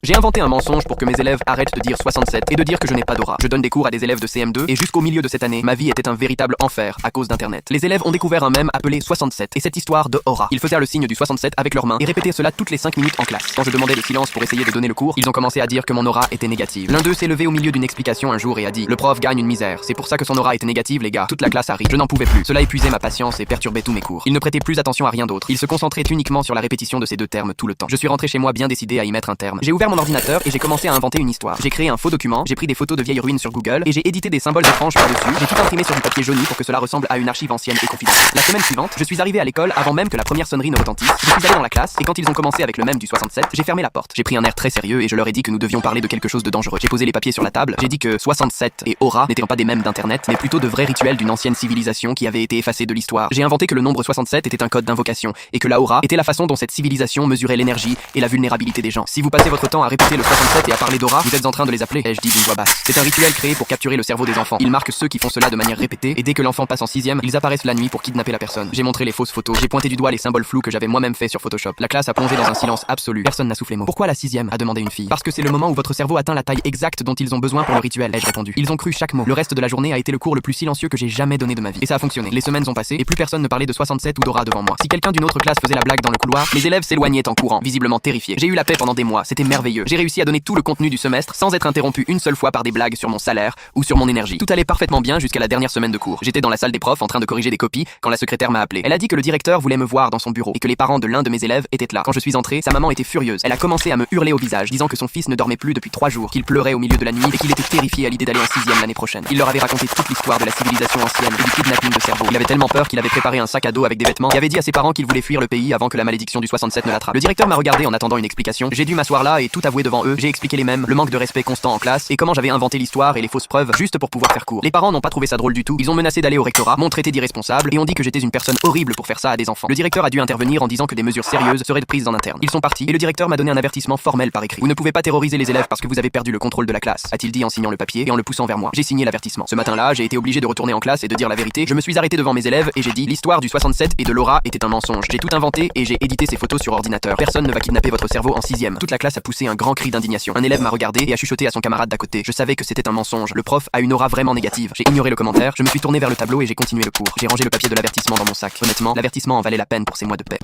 J'ai inventé un mensonge pour que mes élèves arrêtent de dire 67 et de dire que je n'ai pas d'aura. Je donne des cours à des élèves de CM2 et jusqu'au milieu de cette année, ma vie était un véritable enfer à cause d'internet. Les élèves ont découvert un mème appelé 67 et cette histoire de aura. Ils faisaient le signe du 67 avec leurs mains et répétaient cela toutes les 5 minutes en classe. Quand je demandais le silence pour essayer de donner le cours, ils ont commencé à dire que mon aura était négative. L'un d'eux s'est levé au milieu d'une explication un jour et a dit: le prof gagne une misère, c'est pour ça que son aura était négative les gars. Toute la classe a ri. Je n'en pouvais plus. Cela épuisait ma patience et perturbait tous mes cours. Ils ne prêtaient plus attention à rien d'autre. Ils se concentraient uniquement sur la répétition de ces deux termes tout le temps. Je suis rentré chez moi bien décidé à y mettre un terme. J'ai ouvert mon ordinateur et j'ai commencé à inventer une histoire. J'ai créé un faux document, j'ai pris des photos de vieilles ruines sur Google et j'ai édité des symboles étranges par-dessus. J'ai tout imprimé sur du papier jauni pour que cela ressemble à une archive ancienne et confidentielle. La semaine suivante, je suis arrivé à l'école avant même que la première sonnerie ne retentisse. Je suis allé dans la classe et quand ils ont commencé avec le mème du 67, j'ai fermé la porte. J'ai pris un air très sérieux et je leur ai dit que nous devions parler de quelque chose de dangereux. J'ai posé les papiers sur la table, j'ai dit que 67 et aura n'étaient pas des mèmes d'internet, mais plutôt de vrais rituels d'une ancienne civilisation qui avait été effacée de l'histoire. J'ai inventé que le nombre 67 était un code d'invocation et que la aura était la façon dont cette civilisation mesurait l'énergie et la vulnérabilité des gens. Si vous passez votre temps à répéter le 67 et à parler d'aura, vous êtes en train de les appeler, ai-je dit d'une voix basse. C'est un rituel créé pour capturer le cerveau des enfants. Il marque ceux qui font cela de manière répétée et dès que l'enfant passe en 6ème, ils apparaissent la nuit pour kidnapper la personne. J'ai montré les fausses photos, j'ai pointé du doigt les symboles flous que j'avais moi-même fait sur Photoshop. La classe a plongé dans un silence absolu. Personne n'a soufflé mot. Pourquoi la 6ème, a demandé une fille. Parce que c'est le moment où votre cerveau atteint la taille exacte dont ils ont besoin pour le rituel, ai-je répondu. Ils ont cru chaque mot. Le reste de la journée a été le cours le plus silencieux que j'ai jamais donné de ma vie. Et ça a fonctionné. Les semaines ont passé et plus personne ne parlait de 67 ou d'aura devant moi. Si quelqu'un d'une autre classe faisait la blague dans le couloir, les élèves s'éloignaient en courant, visiblement terrifiés. J'ai eu la paix pendant des mois, c'était merveilleux. J'ai réussi à donner tout le contenu du semestre sans être interrompu une seule fois par des blagues sur mon salaire ou sur mon énergie. Tout allait parfaitement bien jusqu'à la dernière semaine de cours. J'étais dans la salle des profs en train de corriger des copies quand la secrétaire m'a appelé. Elle a dit que le directeur voulait me voir dans son bureau et que les parents de l'un de mes élèves étaient là. Quand je suis entré, sa maman était furieuse. Elle a commencé à me hurler au visage, disant que son fils ne dormait plus depuis 3 jours, qu'il pleurait au milieu de la nuit et qu'il était terrifié à l'idée d'aller en 6ème l'année prochaine. Il leur avait raconté toute l'histoire de la civilisation ancienne et du kidnapping de cerveau. Il avait tellement peur qu'il avait préparé un sac à dos avec des vêtements et avait dit à ses parents qu'il voulait fuir le pays avant que la malédiction du 67 ne l'attrape. Le directeur m'a regardé en attendant une explication. J'ai dû m'asseoir là et tout avouer devant eux. J'ai expliqué les mêmes, le manque de respect constant en classe et comment j'avais inventé l'histoire et les fausses preuves juste pour pouvoir faire court. Les parents n'ont pas trouvé ça drôle du tout. Ils ont menacé d'aller au rectorat, m'ont traité d'irresponsable et ont dit que j'étais une personne horrible pour faire ça à des enfants. Le directeur a dû intervenir en disant que des mesures sérieuses seraient prises en interne. Ils sont partis et le directeur m'a donné un avertissement formel par écrit. Vous ne pouvez pas terroriser les élèves parce que vous avez perdu le contrôle de la classe, a-t-il dit en signant le papier et en le poussant vers moi. J'ai signé l'avertissement. Ce matin-là, j'ai été obligé de retourner en classe et de dire la vérité. Je me suis arrêté devant mes élèves et j'ai dit: l'histoire du 67 et de l'aura était un mensonge. J'ai tout inventé et j'ai édité ces photos sur ordinateur. Personne ne va kidnapper votre cerveau en 6ème. Toute la classe a poussé un grand cri d'indignation. Un élève m'a regardé et a chuchoté à son camarade d'à côté. Je savais que c'était un mensonge. Le prof a une aura vraiment négative. J'ai ignoré le commentaire, je me suis tourné vers le tableau et j'ai continué le cours. J'ai rangé le papier de l'avertissement dans mon sac. Honnêtement, l'avertissement en valait la peine pour ces mois de paix.